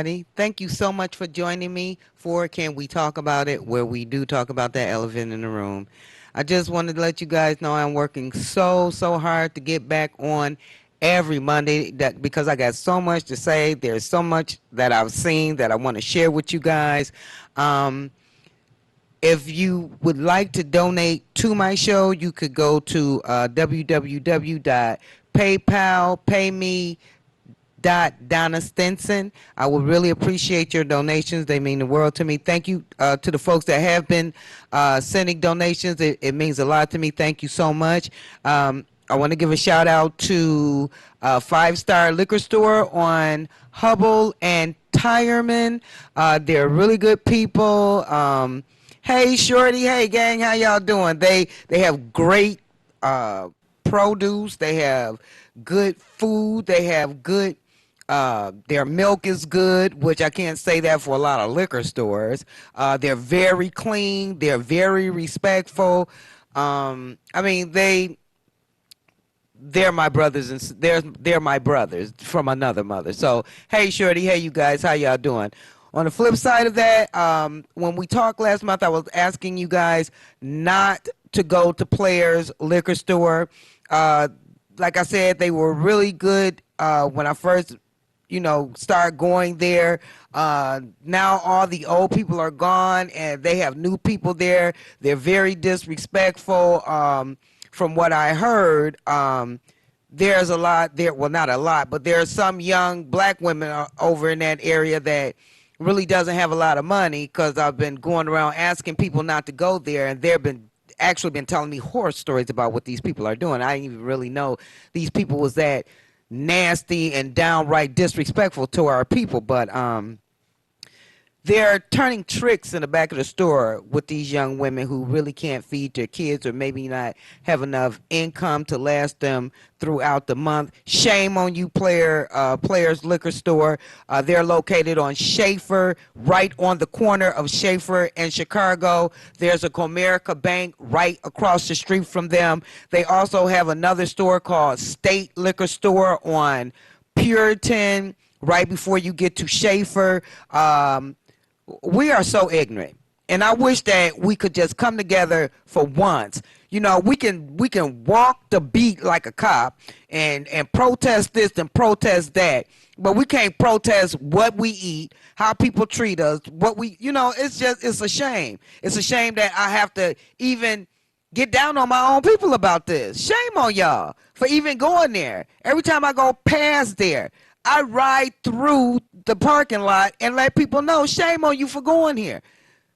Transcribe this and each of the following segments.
everybody. Thank you so much for joining me for Can We Talk About It, where we do talk about that elephant in the room. I just wanted to let you guys know I'm working so hard to get back on every Monday because I got so much to say. There's so much that I've seen that I want to share with you guys. Um, if you would like to donate to my show, you could go to www.paypal.me Donna Stinson. I would really appreciate your donations. They mean the world to me. Thank you to the folks that have been sending donations. It means a lot to me. Thank you so much. I want to give a shout out to Five Star Liquor Store on Hubble and Tireman. They're really good people. Hey Shorty, hey gang, how y'all doing? They have great produce. They have good food. They have good their milk is good, which I can't say that for a lot of liquor stores. They're very clean. They're very respectful. I mean, they're my brothers and they're my brothers from another mother. So hey, Shorty, hey you guys, how y'all doing? On the flip side of that, when we talked last month, I was asking you guys not to go to Players Liquor Store. Like I said, they were really good when I first start going there. Now all the old people are gone and they have new people there. They're very disrespectful. From what I heard, there's a lot there. Well, not a lot, but there are some young black women over in that area that really doesn't have a lot of money, because I've been going around asking people not to go there, and they've been actually been telling me horror stories about what these people are doing. I didn't even really know these people was that nasty and downright disrespectful to our people, but they're turning tricks in the back of the store with these young women who really can't feed their kids or maybe not have enough income to last them throughout the month. Shame on you, Players Liquor Store. They're located on Schaefer, right on the corner of Schaefer and Chicago. There's a Comerica Bank right across the street from them. They also have another store called State Liquor Store on Puritan, right before you get to Schaefer. We are so ignorant, and I wish that we could just come together for once. We can walk the beat like a cop and protest this and protest that, but we can't protest what we eat, how people treat us, what we it's a shame. It's a shame that I have to even get down on my own people about this. Shame on y'all for even going there. Every time I go past there, I ride through the parking lot and let people know, shame on you for going here.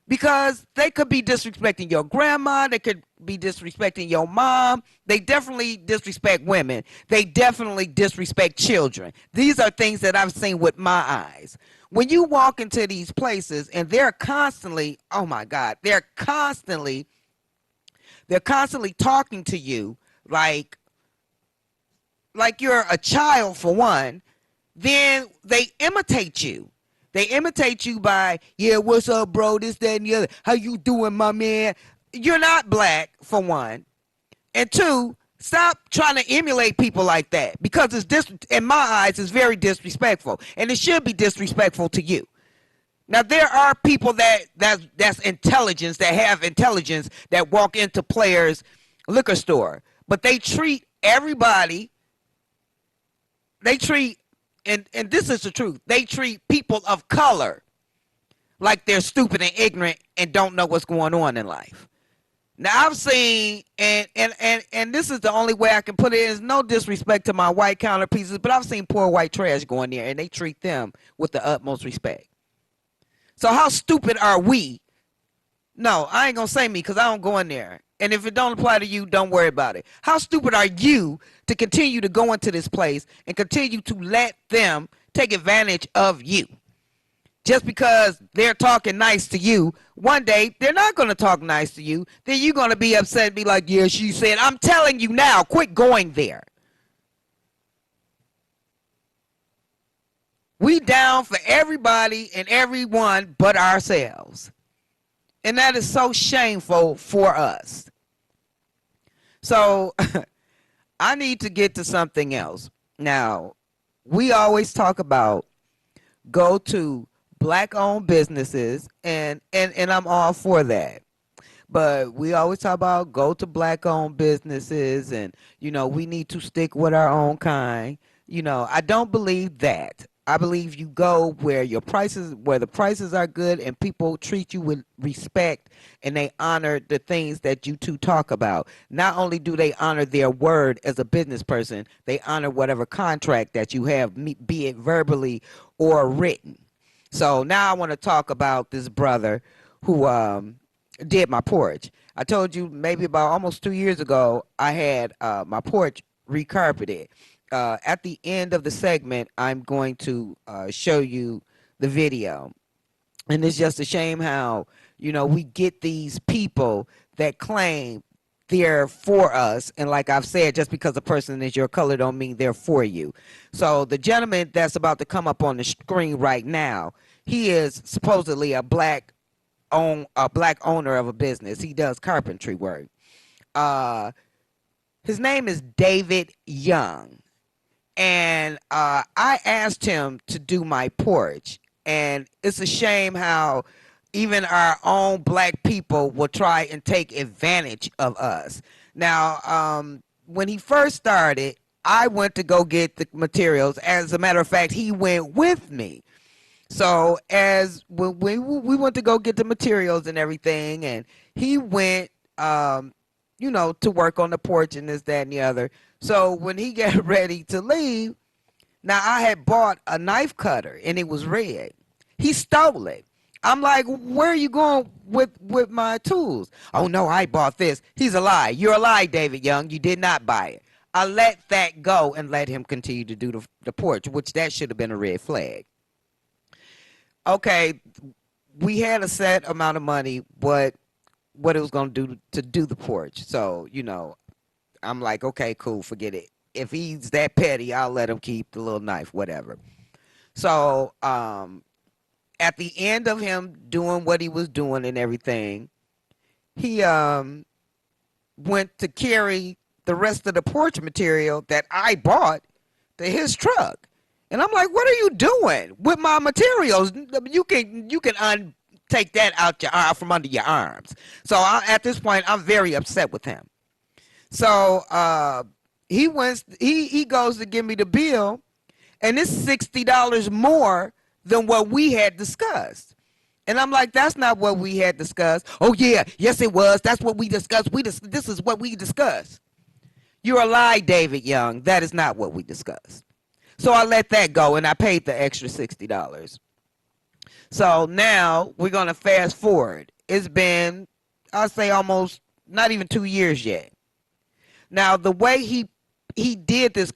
Because they could be disrespecting your grandma. They could be disrespecting your mom. They definitely disrespect women. They definitely disrespect children. These are things that I've seen with my eyes. When you walk into these places and they're constantly, oh my God, they're constantly talking to you like you're a child, for one. Then they imitate you. They imitate you by, yeah, what's up, bro, this, that, and the other. How you doing, my man? You're not black, for one. And two, stop trying to emulate people like that, because in my eyes, it's very disrespectful. And it should be disrespectful to you. Now, there are people that's intelligence, that have intelligence, that walk into Players Liquor Store. But they treat everybody, and this is the truth, they treat people of color like they're stupid and ignorant and don't know what's going on in life. Now, I've seen, and this is the only way I can put it, is no disrespect to my white counter pieces, but I've seen poor white trash go in there and they treat them with the utmost respect. So how stupid are we? No, I ain't gonna say me, because I don't go in there. And if it don't apply to you, don't worry about it. How stupid are you to continue to go into this place and continue to let them take advantage of you? Just because they're talking nice to you, one day they're not going to talk nice to you. Then you're going to be upset and be like, yeah, she said. I'm telling you now, quit going there. We down for everybody and everyone but ourselves. And that is so shameful for us. So I need to get to something else. Now, we always talk about go to black-owned businesses, and I'm all for that. But we always talk about go to black-owned businesses, and we need to stick with our own kind. I don't believe that. I believe you go where the prices are good and people treat you with respect and they honor the things that you two talk about. Not only do they honor their word as a business person, they honor whatever contract that you have, be it verbally or written. So now I want to talk about this brother who did my porch. I told you maybe about almost 2 years ago, I had my porch recarpeted. At the end of the segment, I'm going to show you the video. And it's just a shame how, we get these people that claim they're for us. And like I've said, just because a person is your color don't mean they're for you. So the gentleman that's about to come up on the screen right now, he is supposedly a black owner of a business. He does carpentry work. Uh, his name is David Young. And I asked him to do my porch. And it's a shame how even our own black people will try and take advantage of us. Now, when he first started, I went to go get the materials. As a matter of fact, he went with me. So as when we went to go get the materials and everything, and he went, to work on the porch and this, that, and the other. So when he got ready to leave, now I had bought a knife cutter and it was red. He stole it. I'm like, where are you going with my tools? Oh no, I bought this. He's a lie. You're a lie, David Young. You did not buy it. I let that go and let him continue to do the porch, which that should have been a red flag. Okay, we had a set amount of money, but what it was going to do the porch. So, I'm like, okay, cool, forget it. If he's that petty, I'll let him keep the little knife, whatever. So, at the end of him doing what he was doing and everything, he went to carry the rest of the porch material that I bought to his truck. And I'm like, what are you doing with my materials? You can take that out from under your arms. So at this point, I'm very upset with him. So he goes to give me the bill, and it's $60 more than what we had discussed. And I'm like, that's not what we had discussed. Oh yeah, yes it was. That's what we discussed. This is what we discussed. You're a lie, David Young. That is not what we discussed. So I let that go, and I paid the extra $60. So now we're gonna fast forward. It's been, I'll say, almost not even 2 years yet. Now the way he did this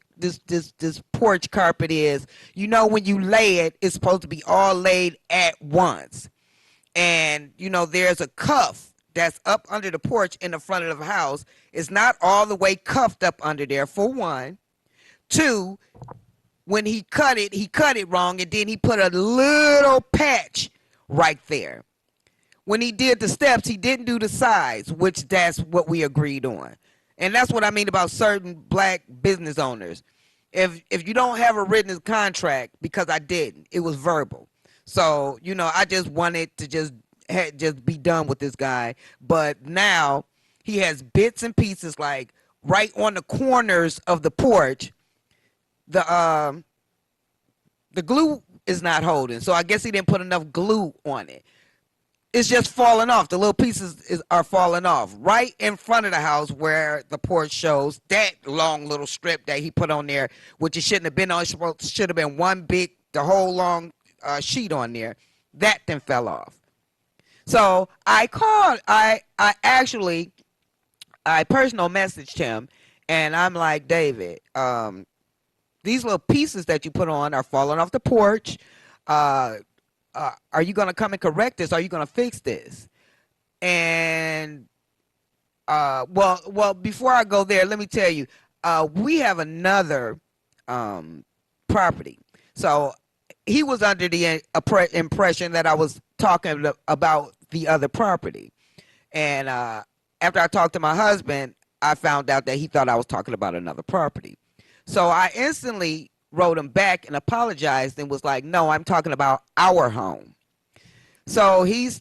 porch carpet is, when you lay it, it's supposed to be all laid at once. And there's a cuff that's up under the porch in the front of the house. It's not all the way cuffed up under there, for one. Two, when he cut it wrong, and then he put a little patch right there. When he did the steps, he didn't do the sides, which that's what we agreed on. And that's what I mean about certain black business owners. If you don't have a written contract, because I didn't, it was verbal. So, I just wanted to just be done with this guy. But now he has bits and pieces, like right on the corners of the porch. The glue is not holding, so I guess he didn't put enough glue on it. It's just falling off. The little pieces are falling off right in front of the house where the porch shows. That long little strip that he put on there, which it shouldn't have been on, should have been the whole long sheet on there. That then fell off. So I personal messaged him, and I'm like, David, these little pieces that you put on are falling off the porch. Are you going to come and correct this? Are you going to fix this? And well, before I go there, let me tell you, we have another property. So he was under the impression that I was talking about the other property. And after I talked to my husband, I found out that he thought I was talking about another property. So I instantly wrote him back and apologized and was like, "No, I'm talking about our home." So he's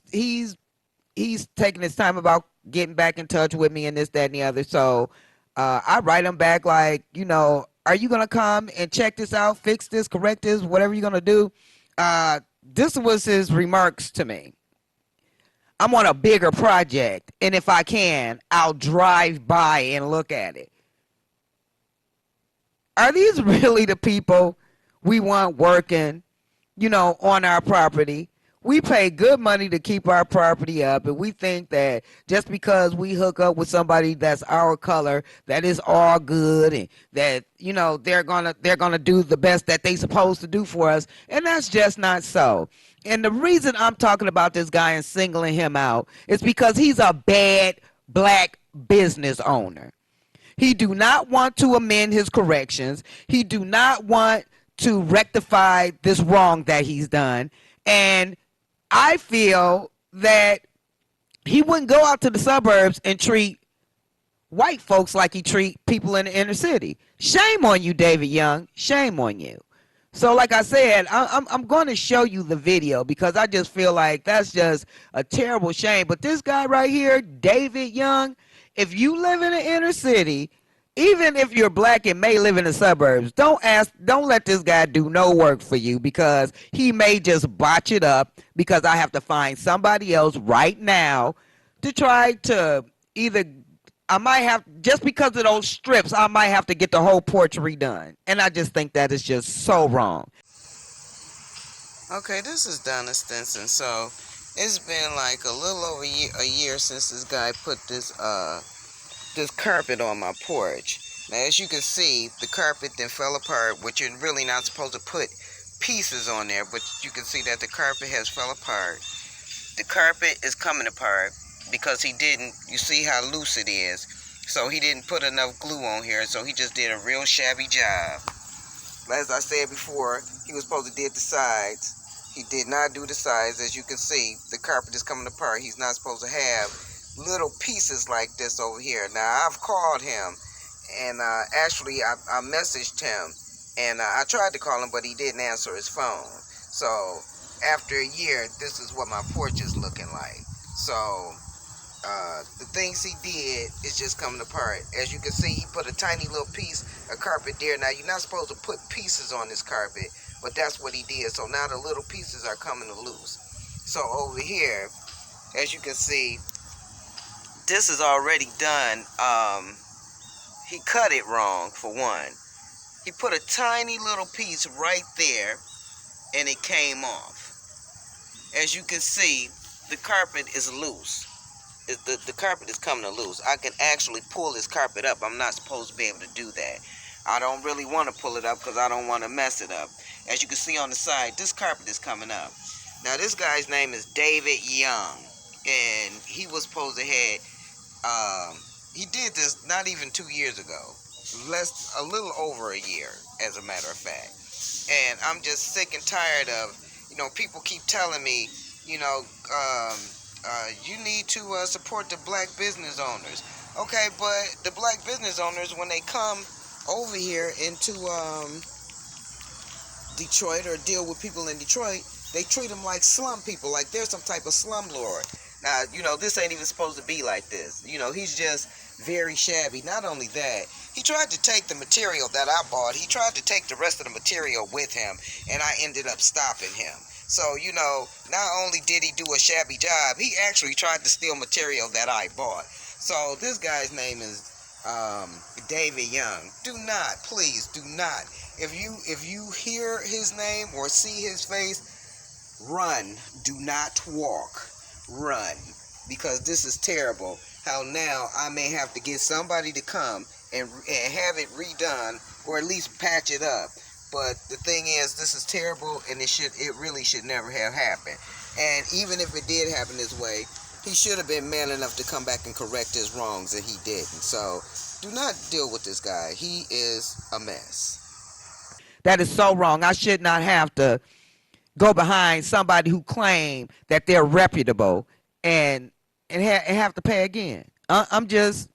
taking his time about getting back in touch with me and this, that, and the other. So I write him back like, are you gonna come and check this out, fix this, correct this, whatever you're gonna do? This was his remarks to me. I'm on a bigger project, and if I can, I'll drive by and look at it. Are these really the people we want working, on our property? We pay good money to keep our property up, and we think that just because we hook up with somebody that's our color, that is all good, and that they're gonna do the best that they supposed to do for us, and that's just not so. And the reason I'm talking about this guy and singling him out is because he's a bad black business owner. He do not want to amend his corrections. He do not want to rectify this wrong that he's done. And I feel that he wouldn't go out to the suburbs and treat white folks like he treat people in the inner city. Shame on you, David Young. Shame on you. So like I said, I'm going to show you the video because I just feel like that's just a terrible shame. But this guy right here, David Young, if you live in the inner city, even if you're black and may live in the suburbs, don't let this guy do no work for you because he may just botch it up because I have to find somebody else right now to try to either I might have, just because of those strips, I might have to get the whole porch redone. And I just think that is just so wrong. Okay, this is Donna Stinson. So it's been like a little over a year since this guy put this carpet on my porch. Now, as you can see, the carpet then fell apart, which you're really not supposed to put pieces on there, but you can see that the carpet has fell apart. The carpet is coming apart because he didn't, you see how loose it is. So he didn't put enough glue on here, so he just did a real shabby job. As I said before, he was supposed to did the sides. He did not do the sides. As you can see, the carpet is coming apart. He's not supposed to have little pieces like this over here. Now, I've called him, and actually, I messaged him, and I tried to call him, but he didn't answer his phone. So, after a year, this is what my porch is looking like. So, the things he did is just coming apart. As you can see, he put a tiny little piece of carpet there. Now, you're not supposed to put pieces on this carpet, but that's what he did. So now the little pieces are coming loose. So over here, as you can see, this is already done. He cut it wrong, for one. He put a tiny little piece right there, and it came off. As you can see, the carpet is loose. The carpet is coming loose. I can actually pull this carpet up. I'm not supposed to be able to do that. I don't really want to pull it up because I don't want to mess it up. As you can see on the side, this carpet is coming up. Now, this guy's name is David Young, and he was supposed to have, he did this not even 2 years ago. A little over a year, as a matter of fact. And I'm just sick and tired of, people keep telling me, you need to support the black business owners. Okay, but the black business owners, when they come over here into Detroit or deal with people in Detroit, they treat them like slum people, like they're some type of slum lord. Now, this ain't even supposed to be like this. He's just very shabby. Not only that, he tried to take the material that I bought. He tried to take the rest of the material with him, and I ended up stopping him. So, not only did he do a shabby job, he actually tried to steal material that I bought. So, this guy's name is David Young. Do not, please, do not. If you hear his name or see his face, run. Do not walk. Run. Because this is terrible. How now I may have to get somebody to come and have it redone, or at least patch it up. But the thing is, this is terrible, and it really should never have happened. And even if it did happen this way, he should have been man enough to come back and correct his wrongs, and he didn't. So do not deal with this guy. He is a mess. That is so wrong. I should not have to go behind somebody who claimed that they're reputable and have to pay again. I'm just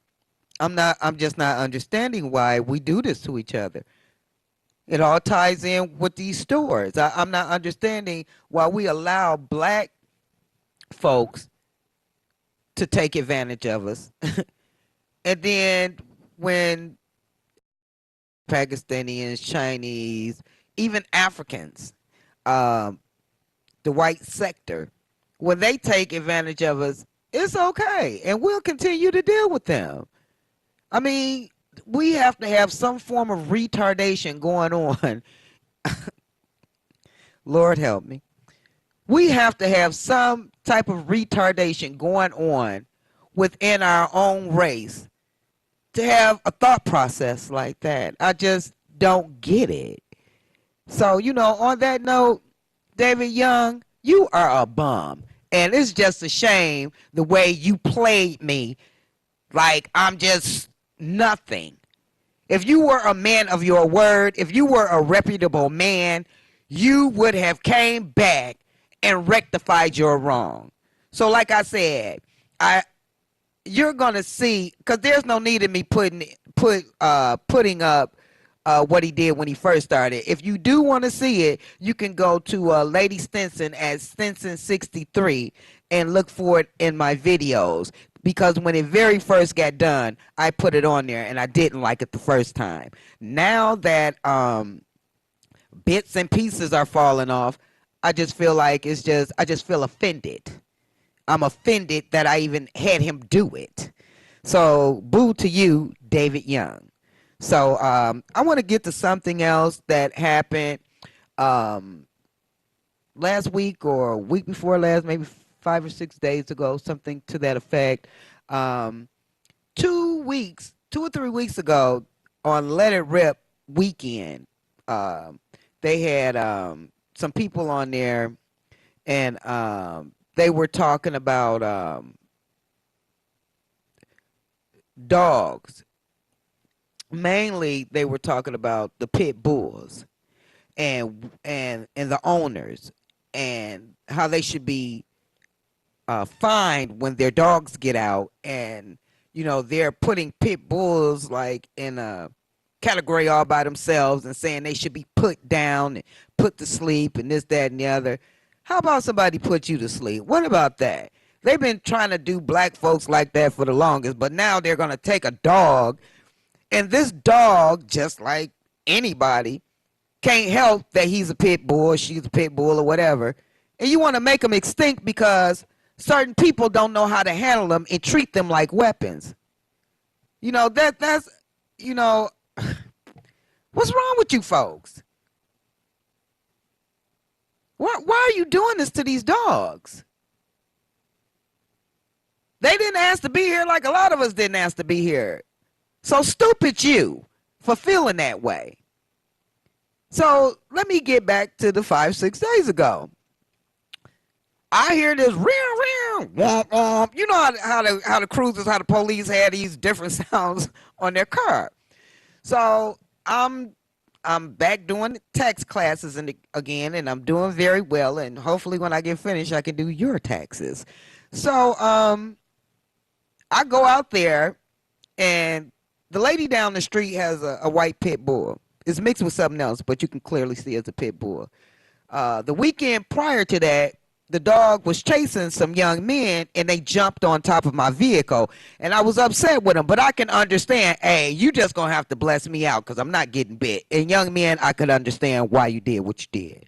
not understanding why we do this to each other. It all ties in with these stores. I'm not understanding why we allow black folks to take advantage of us. And then when Pakistanians, Chinese, even Africans, um, the white sector, when they take advantage of us, it's okay. And we'll continue to deal with them. I mean, we have to have some form of retardation going on. Lord help me. We have to have some type of retardation going on within our own race to have a thought process like that. I just don't get it. So, on that note, David Young, you are a bum. And it's just a shame the way you played me like I'm just nothing. If you were a man of your word, if you were a reputable man, you would have came back and rectified your wrong. So like I said, I you're gonna see, because there's no need in me putting up what he did when he first started. If you do want to see it, you can go to Lady Stinson at Stinson63 and look for it in my videos. Because when it very first got done, I put it on there and I didn't like it the first time. Now that bits and pieces are falling off, I just feel like I just feel offended. I'm offended that I even had him do it. So, boo to you, David Young. So, I want to get to something else that happened um, last week or a week before last, maybe 5 or 6 days ago, something to that effect. Um, 2 or 3 weeks ago, on Let It Rip weekend, um, they had some people on there, and they were talking about dogs. Mainly, they were talking about the pit bulls and the owners and how they should be fined when their dogs get out, and they're putting pit bulls like in a category all by themselves and saying they should be put down and put to sleep and this, that, and the other. How about somebody put you to sleep? What about that? They've been trying to do black folks like that for the longest, but now they're going to take a dog, and this dog, just like anybody, can't help that he's a pit bull, she's a pit bull, or whatever. And you want to make them extinct because certain people don't know how to handle them and treat them like weapons. That's you know what's wrong with you folks? Why are you doing this to these dogs? They didn't ask to be here like a lot of us didn't ask to be here. So stupid you for feeling that way. So let me get back to the 5, 6 days ago. I hear this womp womp. You know how the cruisers, how the police had these different sounds on their car. So I'm back doing tax classes again, and I'm doing very well. And hopefully, when I get finished, I can do your taxes. So I go out there, and the lady down the street has a white pit bull. It's mixed with something else, but you can clearly see it's a pit bull. The weekend prior to that, the dog was chasing some young men, and they jumped on top of my vehicle, and I was upset with them. But I can understand, hey, you just gonna have to bless me out because I'm not getting bit. And young men, I could understand why you did what you did.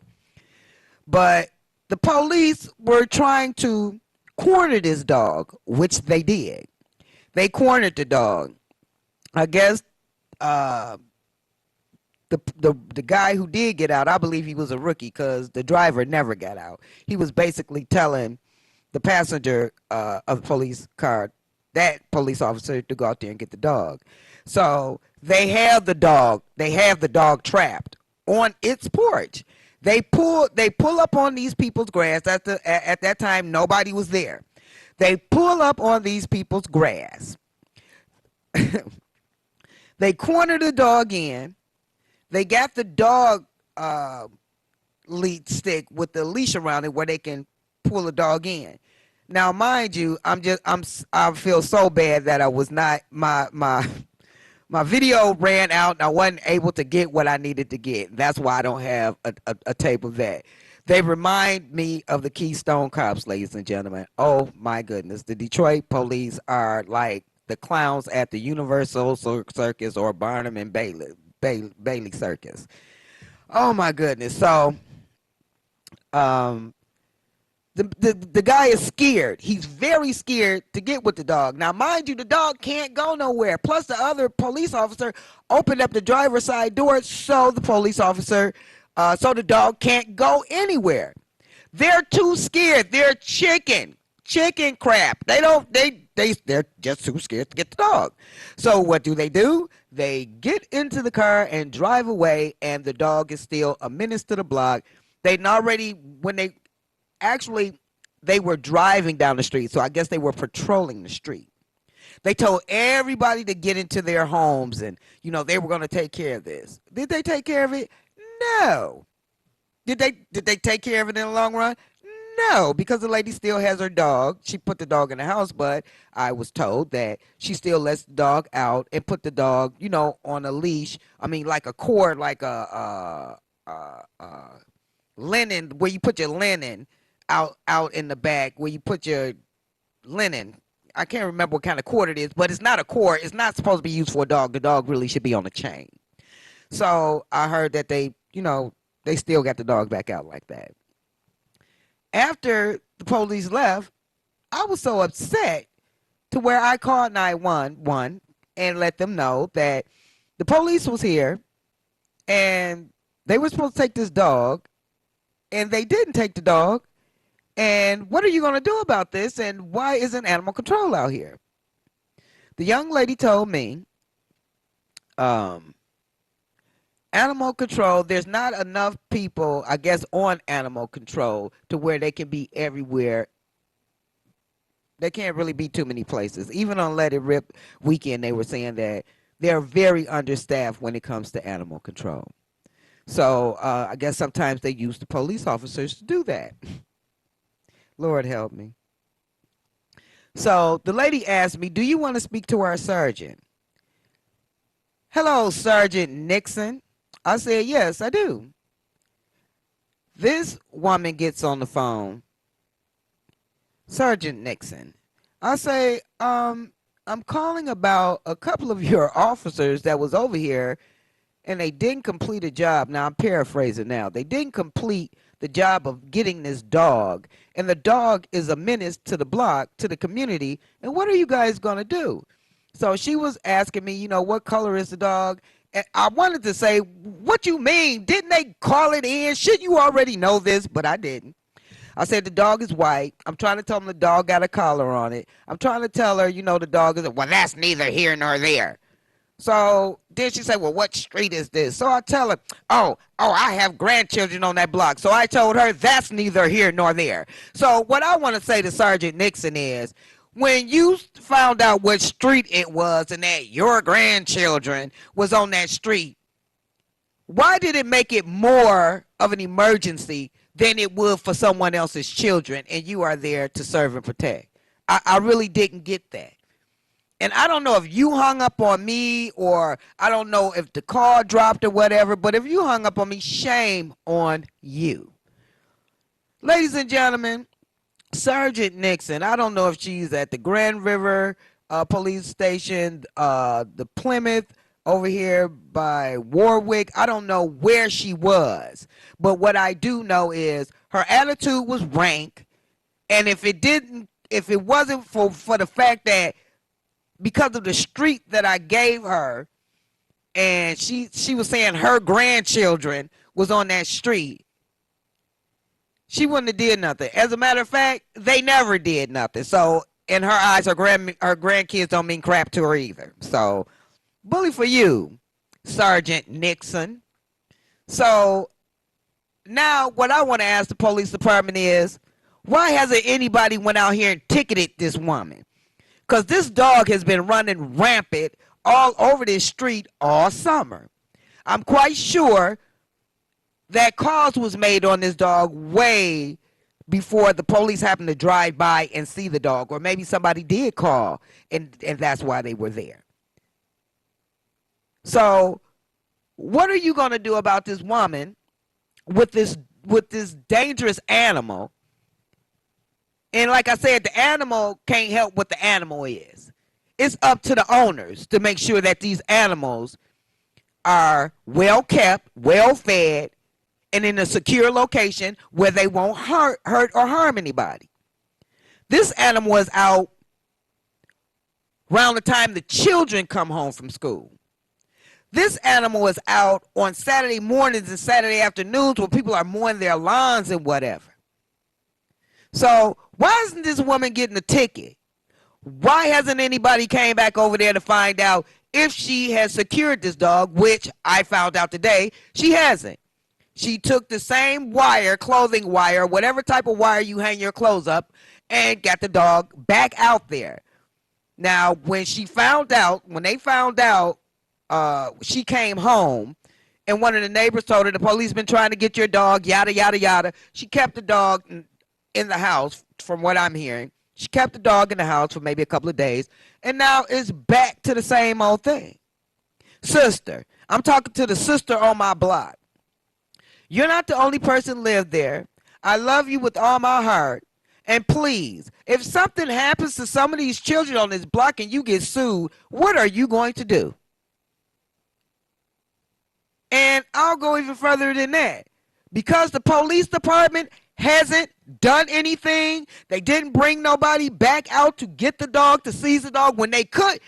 But the police were trying to corner this dog, which they did. They cornered the dog. I guess uh, the guy who did get out, I believe he was a rookie because the driver never got out. He was basically telling the passenger of the police car, that police officer, to go out there and get the dog. So they have the dog. They have the dog trapped on its porch. They pull up on these people's grass. At that time, nobody was there. They pull up on these people's grass. They corner the dog in. They got the dog lead stick with the leash around it where they can pull the dog in. Now, mind you, I feel so bad that I was not my My video ran out and I wasn't able to get what I needed to get. That's why I don't have a tape of that. They remind me of the Keystone Cops, ladies and gentlemen. Oh my goodness. The Detroit police are like the clowns at the Universal Circus or Barnum and Bailey Circus. Oh my goodness. So um, the guy is scared. He's very scared to get with the dog. Now, mind you, the dog can't go nowhere. Plus, the other police officer opened up the driver's side door so the police officer, so the dog can't go anywhere. They're too scared. They're chicken crap. They're just too scared to get the dog. So what do? They get into the car and drive away, and the dog is still a menace to the block. Actually, they were driving down the street, so I guess they were patrolling the street. They told everybody to get into their homes, and they were going to take care of this. Did they take care of it? No. Did they take care of it in the long run? No, because the lady still has her dog. She put the dog in the house, but I was told that she still lets the dog out and put the dog, on a leash. I mean, like a cord, like a linen, where you put your linen out in the back, where you put your linen. I can't remember what kind of cord it is, but it's not a cord. It's not supposed to be used for a dog. The dog really should be on a chain. So I heard that they still got the dog back out like that. After the police left, I was so upset to where I called 911 and let them know that the police was here and they were supposed to take this dog and they didn't take the dog. And what are you going to do about this? And why isn't animal control out here? The young lady told me, animal control, there's not enough people, I guess, on animal control to where they can be everywhere. They can't really be too many places. Even on Let It Rip weekend, they were saying that they're very understaffed when it comes to animal control. So I guess sometimes they use the police officers to do that. Lord help me. So the lady asked me, do you want to speak to our sergeant? Hello, Sergeant Nixon. I said, yes, I do. This woman gets on the phone. Sergeant Nixon. I say, I'm calling about a couple of your officers that was over here and they didn't complete a job. Now, I'm paraphrasing now. They didn't complete the job of getting this dog, and the dog is a menace to the block, to the community, and what are you guys going to do? So she was asking me, what color is the dog? And I wanted to say, what you mean? Didn't they call it in? Should you already know this? But I didn't. I said the dog is white. I'm trying to tell them the dog got a collar on it. I'm trying to tell her, the dog is, well, that's neither here nor there. So then she said, well, what street is this? So I tell her, oh, I have grandchildren on that block. So I told her that's neither here nor there. So what I want to say to Sergeant Nixon is, when you found out what street it was and that your grandchildren was on that street, why did it make it more of an emergency than it would for someone else's children and you are there to serve and protect? I really didn't get that. And I don't know if you hung up on me or I don't know if the call dropped or whatever, but if you hung up on me, shame on you. Ladies and gentlemen, Sergeant Nixon, I don't know if she's at the Grand River police station, the Plymouth over here by Warwick. I don't know where she was, but what I do know is her attitude was rank. And if it wasn't for the fact that because of the street that I gave her, and she was saying her grandchildren was on that street, she wouldn't have did nothing. As a matter of fact, they never did nothing. So in her eyes, her grandkids don't mean crap to her either. So bully for you, Sergeant Nixon. So now what I want to ask the police department is, why hasn't anybody went out here and ticketed this woman? Because this dog has been running rampant all over this street all summer. I'm quite sure that calls was made on this dog way before the police happened to drive by and see the dog. Or maybe somebody did call, and that's why they were there. So what are you going to do about this woman with this dangerous animal? And like I said, the animal can't help what the animal is. It's up to the owners to make sure that these animals are well kept, well fed, and in a secure location where they won't hurt or harm anybody. This animal was out around the time the children come home from school. This animal is out on Saturday mornings and Saturday afternoons when people are mowing their lawns and whatever. So why isn't this woman getting a ticket? Why hasn't anybody came back over there to find out if she has secured this dog, which I found out today she hasn't. She took the same wire, clothing wire, whatever type of wire you hang your clothes up, and got the dog back out there. Now, when they found out, she came home, and one of the neighbors told her the police been trying to get your dog, yada, yada, yada. She kept the dog in the house, from what I'm hearing. She kept the dog in the house for maybe a couple of days, and now it's back to the same old thing. Sister, I'm talking to the sister on my block. You're not the only person live there. I love you with all my heart. And please, if something happens to some of these children on this block and you get sued, what are you going to do? And I'll go even further than that. Because the police department hasn't done anything, they didn't bring nobody back out to get the dog, to seize the dog when they could.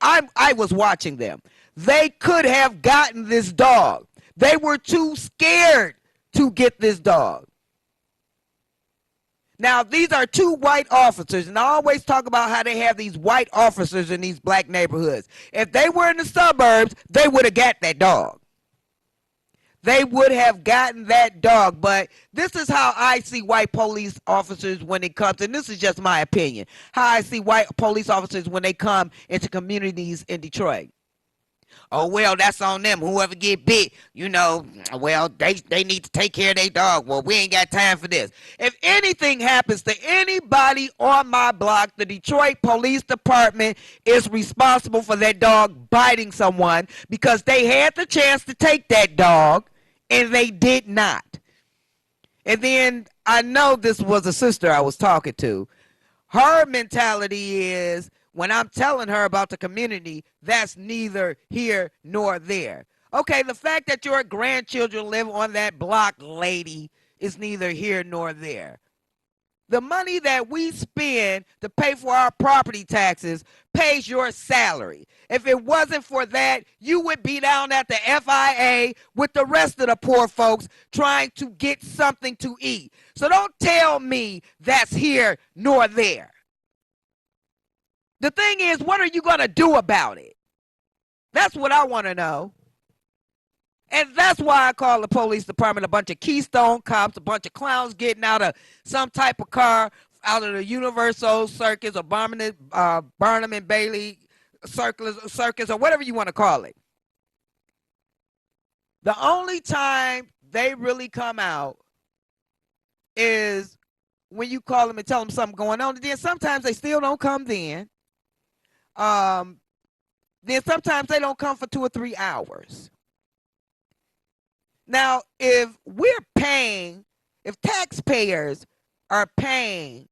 I was watching them. They could have gotten this dog. They were too scared to get this dog. Now, these are two white officers, and I always talk about how they have these white officers in these black neighborhoods. If they were in the suburbs, they would have got that dog. They would have gotten that dog, but this is how I see white police officers when it comes, and this is just my opinion, how I see white police officers when they come into communities in Detroit. Oh, well, that's on them. Whoever get bit, well, they need to take care of their dog. Well, we ain't got time for this. If anything happens to anybody on my block, the Detroit Police Department is responsible for that dog biting someone because they had the chance to take that dog and they did not. And then I know this was a sister I was talking to. Her mentality is, when I'm telling her about the community, that's neither here nor there. Okay, the fact that your grandchildren live on that block, lady, is neither here nor there. The money that we spend to pay for our property taxes pays your salary. If it wasn't for that, you would be down at the FIA with the rest of the poor folks trying to get something to eat. So don't tell me that's here nor there. The thing is, what are you going to do about it? That's what I want to know. And that's why I call the police department a bunch of Keystone cops, a bunch of clowns getting out of some type of car, out of the Universal Circus or Barnum and Bailey Circus or whatever you want to call it. The only time they really come out is when you call them and tell them something going on. And then sometimes they still don't come then. Then sometimes they don't come for 2 or 3 hours. Now, if taxpayers are paying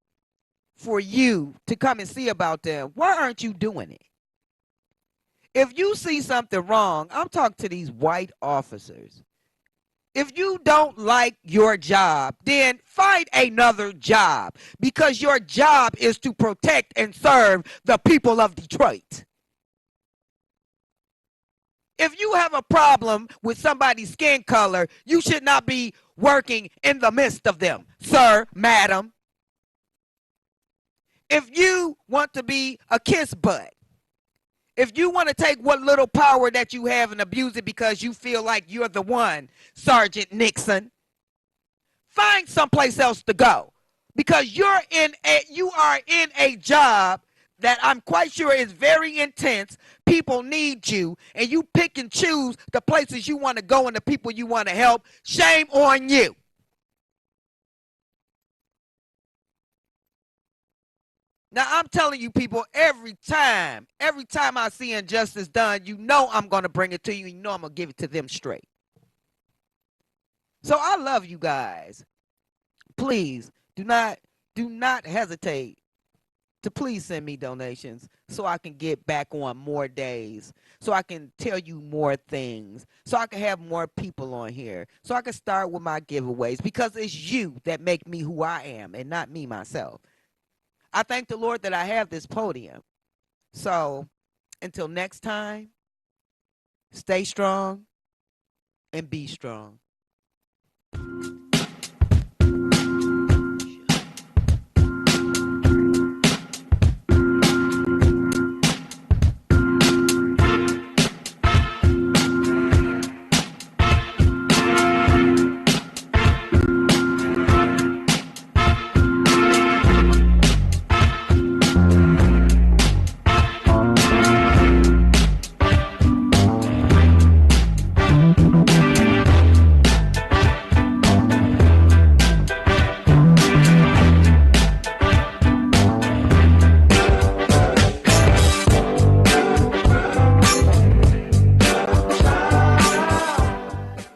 for you to come and see about them, why aren't you doing it? If you see something wrong, I'm talking to these white officers. If you don't like your job, then find another job, because your job is to protect and serve the people of Detroit. If you have a problem with somebody's skin color, you should not be working in the midst of them, sir, madam. If you want to be a kiss butt, if you want to take what little power that you have and abuse it because you feel like you're the one, Sergeant Nixon, find someplace else to go, because you are in a job that I'm quite sure is very intense. People need you, and you pick and choose the places you want to go and the people you want to help. Shame on you. Now I'm telling you people, every time I see injustice done, you know I'm gonna bring it to you. You know I'm gonna give it to them straight. So I love you guys. Please do not hesitate to please send me donations so I can get back on more days, so I can tell you more things, so I can have more people on here, so I can start with my giveaways because it's you that make me who I am and not me myself. I thank the Lord that I have this podium. So until next time, stay strong and be strong.